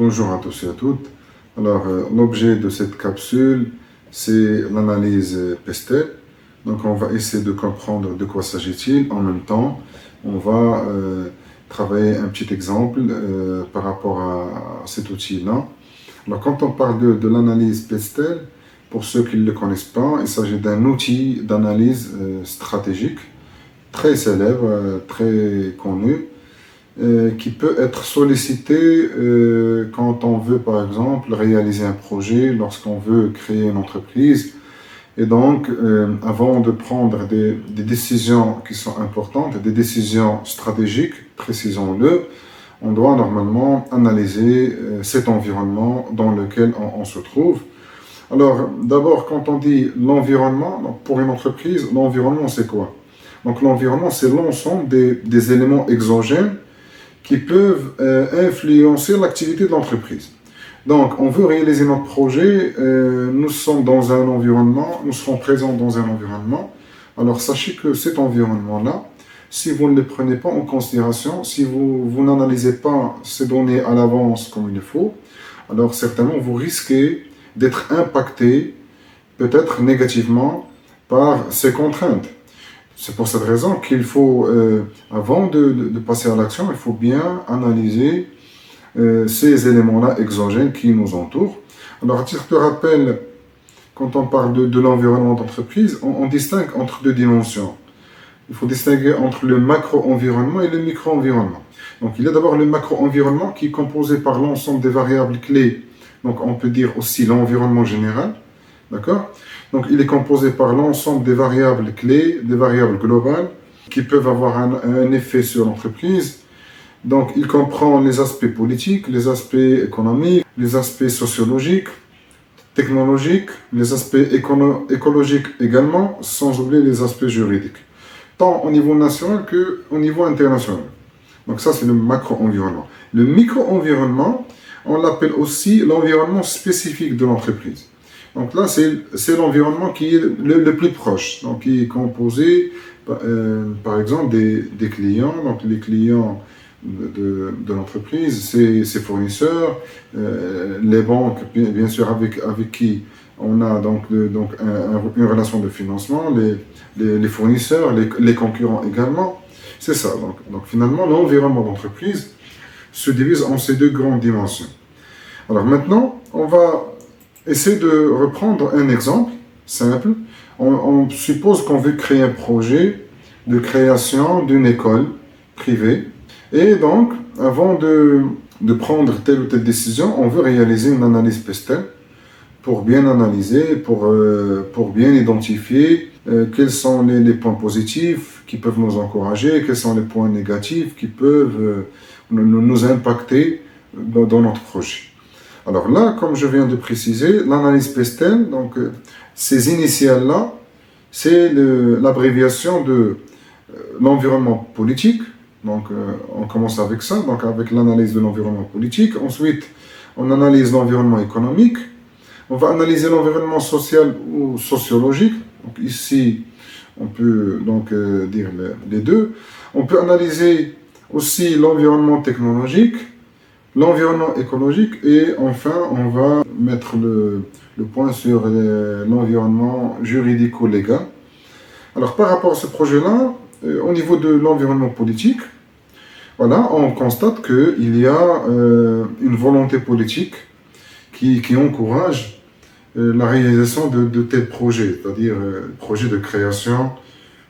Bonjour à tous et à toutes. Alors, l'objet de cette capsule, c'est l'analyse Pestel. Donc, on va essayer de comprendre de quoi s'agit-il. En même temps, on va travailler un petit exemple par rapport à cet outil-là. Alors, quand on parle de l'analyse Pestel, pour ceux qui ne le connaissent pas, il s'agit d'un outil d'analyse stratégique très célèbre, très connu, qui peut être sollicité quand on veut, par exemple, réaliser un projet, lorsqu'on veut créer une entreprise. Et donc, avant de prendre des décisions qui sont importantes, des décisions stratégiques, précisons-le, on doit normalement analyser cet environnement dans lequel on se trouve. Alors, d'abord, quand on dit l'environnement, pour une entreprise, l'environnement, c'est quoi? Donc, l'environnement, c'est l'ensemble des éléments exogènes qui peuvent influencer l'activité de l'entreprise. Donc, on veut réaliser notre projet, nous sommes dans un environnement, nous serons présents dans un environnement. Alors, sachez que cet environnement-là, si vous ne le prenez pas en considération, si vous n'analysez pas ces données à l'avance comme il le faut, alors certainement vous risquez d'être impacté, peut-être négativement, par ces contraintes. C'est pour cette raison qu'il faut, avant de passer à l'action, il faut bien analyser ces éléments-là exogènes qui nous entourent. Alors, à titre de rappel, quand on parle de l'environnement d'entreprise, on distingue entre deux dimensions. Il faut distinguer entre le macro-environnement et le micro-environnement. Donc, il y a d'abord le macro-environnement qui est composé par l'ensemble des variables clés. Donc, on peut dire aussi l'environnement général. D'accord? Donc, il est composé par l'ensemble des variables clés, des variables globales, qui peuvent avoir un effet sur l'entreprise. Donc, il comprend les aspects politiques, les aspects économiques, les aspects sociologiques, technologiques, les aspects écologiques également, sans oublier les aspects juridiques, tant au niveau national qu'au niveau international. Donc, ça, c'est le macro-environnement. Le micro-environnement, on l'appelle aussi l'environnement spécifique de l'entreprise. Donc là, c'est l'environnement qui est le plus proche, donc qui est composé, par exemple, des clients. Donc les clients de l'entreprise, ses fournisseurs, les banques, bien sûr, avec qui on a donc une relation de financement, les fournisseurs, les concurrents également. C'est ça. Donc finalement, l'environnement d'entreprise se divise en ces deux grandes dimensions. Alors maintenant, on va essayer de reprendre un exemple simple. On suppose qu'on veut créer un projet de création d'une école privée. Et donc, avant de prendre telle ou telle décision, on veut réaliser une analyse Pestel pour bien analyser, pour bien identifier quels sont les points positifs qui peuvent nous encourager, quels sont les points négatifs qui peuvent nous impacter dans notre projet. Alors là, comme je viens de préciser, l'analyse Pestel, donc ces initiales-là, c'est l'abréviation de l'environnement politique. Donc on commence avec ça, donc avec l'analyse de l'environnement politique. Ensuite, on analyse l'environnement économique. On va analyser l'environnement social ou sociologique. Donc ici, on peut donc dire les deux. On peut analyser aussi l'environnement technologique, l'environnement écologique, et enfin, on va mettre le point sur l'environnement juridico-légal. Alors, par rapport à ce projet-là, au niveau de l'environnement politique, voilà, on constate qu'il y a une volonté politique qui encourage la réalisation de tels projets, c'est-à-dire projets de création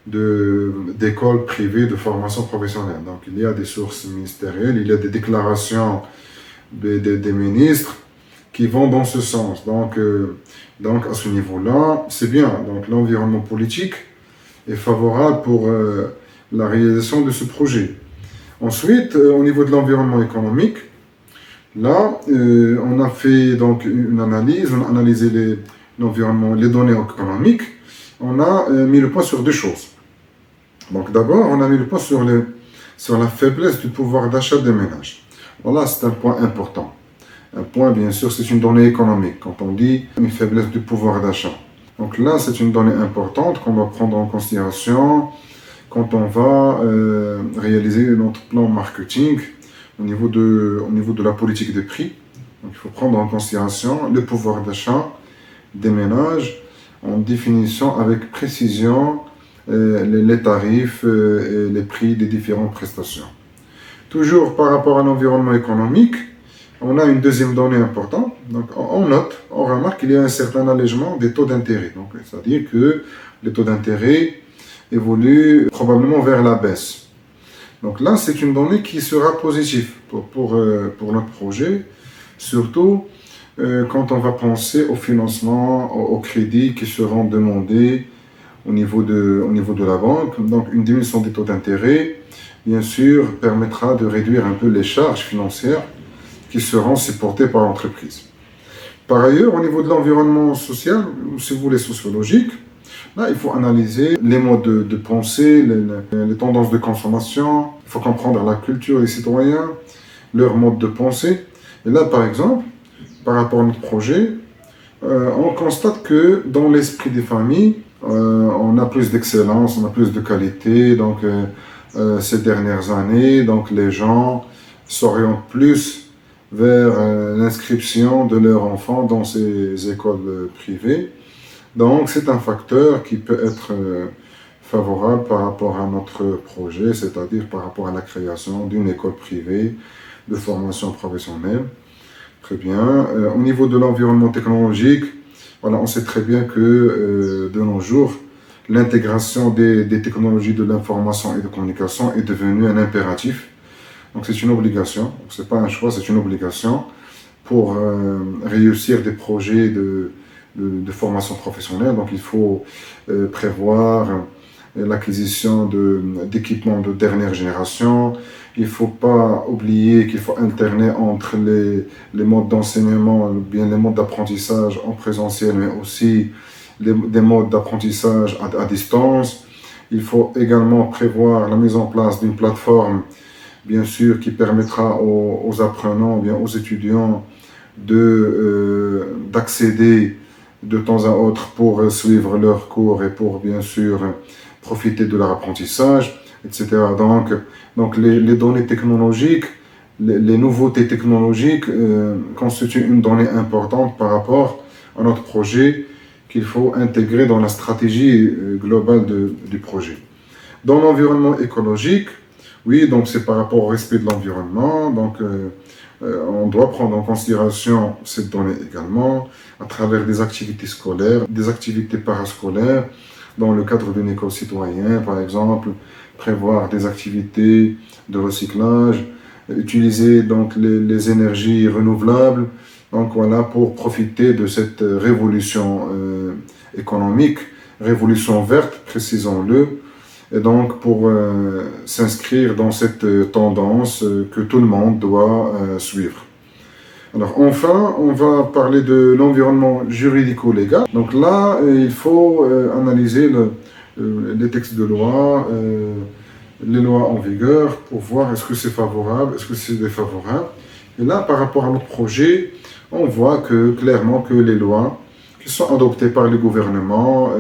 d'écoles privées de formation professionnelle. Donc, il y a des sources ministérielles, il y a des déclarations des ministres qui vont dans ce sens. Donc à ce niveau-là, c'est bien. Donc, l'environnement politique est favorable pour la réalisation de ce projet. Ensuite, au niveau de l'environnement économique, là, on a fait donc une analyse, on a analysé l'environnement, les données économiques. On a mis le point sur deux choses. Donc d'abord, on a mis le point sur la faiblesse du pouvoir d'achat des ménages. Voilà, c'est un point important. Un point, bien sûr, c'est une donnée économique, quand on dit une faiblesse du pouvoir d'achat. Donc là, c'est une donnée importante qu'on doit prendre en considération quand on va réaliser notre plan marketing au niveau de la politique des prix. Donc il faut prendre en considération le pouvoir d'achat des ménages en définissant avec précision les tarifs et les prix des différentes prestations. Toujours par rapport à l'environnement économique, on a une deuxième donnée importante. Donc on note, on remarque qu'il y a un certain allègement des taux d'intérêt. Donc c'est-à-dire que les taux d'intérêt évoluent probablement vers la baisse. Donc là, c'est une donnée qui sera positive pour notre projet, surtout quand on va penser au financement, au crédit qui seront demandés au niveau de la banque. Donc une diminution des taux d'intérêt, bien sûr, permettra de réduire un peu les charges financières qui seront supportées par l'entreprise. Par ailleurs, au niveau de l'environnement social, ou si vous voulez sociologique, là, il faut analyser les modes de pensée, les tendances de consommation. Il faut comprendre la culture des citoyens, leur mode de pensée. Et là, par exemple, par rapport à notre projet, on constate que dans l'esprit des familles, on a plus d'excellence, on a plus de qualité. Donc, ces dernières années, donc les gens s'orientent plus vers l'inscription de leurs enfants dans ces écoles privées. Donc, c'est un facteur qui peut être favorable par rapport à notre projet, c'est-à-dire par rapport à la création d'une école privée de formation professionnelle. Très bien. Au niveau de l'environnement technologique, voilà, on sait très bien que de nos jours, l'intégration des technologies de l'information et de communication est devenue un impératif. Donc, c'est une obligation. Ce n'est pas un choix, c'est une obligation pour réussir des projets de formation professionnelle. Donc, il faut prévoir l'acquisition d'équipements de dernière génération. Il ne faut pas oublier qu'il faut alterner entre les modes d'enseignement, bien les modes d'apprentissage en présentiel, mais aussi des modes d'apprentissage à distance. Il faut également prévoir la mise en place d'une plateforme, bien sûr, qui permettra aux apprenants, bien aux étudiants d'accéder de temps à autre pour suivre leurs cours et pour, bien sûr, profiter de leur apprentissage, etc. Donc les données technologiques, les nouveautés technologiques constituent une donnée importante par rapport à notre projet qu'il faut intégrer dans la stratégie globale du projet. Dans l'environnement écologique, oui, donc c'est par rapport au respect de l'environnement. Donc on doit prendre en considération cette donnée également à travers des activités scolaires, des activités parascolaires, dans le cadre d'une école citoyenne, par exemple, prévoir des activités de recyclage, utiliser donc les énergies renouvelables, donc voilà, pour profiter de cette révolution économique, révolution verte, précisons-le, et donc pour s'inscrire dans cette tendance que tout le monde doit suivre. Alors enfin, on va parler de l'environnement juridico-légal. Donc là, il faut analyser les textes de loi, les lois en vigueur pour voir est-ce que c'est favorable, est-ce que c'est défavorable. Et là, par rapport à notre projet, on voit clairement que les lois qui sont adoptées par les gouvernements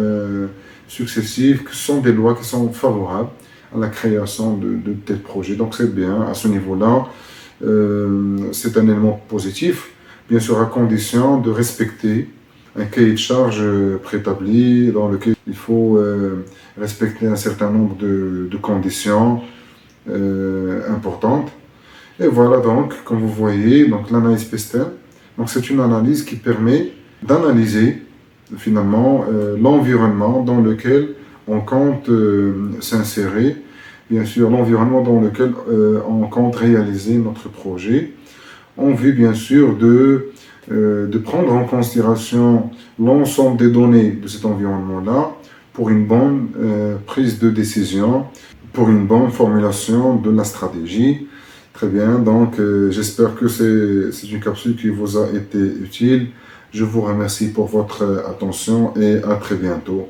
successifs, que sont des lois qui sont favorables à la création de tels projets. Donc c'est bien, à ce niveau-là, c'est un élément positif, bien sûr à condition de respecter un cahier de charge préétabli dans lequel il faut respecter un certain nombre de conditions importantes. Et voilà donc, comme vous voyez, donc l'analyse Pestel, donc c'est une analyse qui permet d'analyser finalement l'environnement dans lequel on compte s'insérer, bien sûr l'environnement dans lequel on compte réaliser notre projet, en vue bien sûr de prendre en considération l'ensemble des données de cet environnement-là pour une bonne prise de décision, pour une bonne formulation de la stratégie. Très bien, donc j'espère que c'est une capsule qui vous a été utile. Je vous remercie pour votre attention et à très bientôt.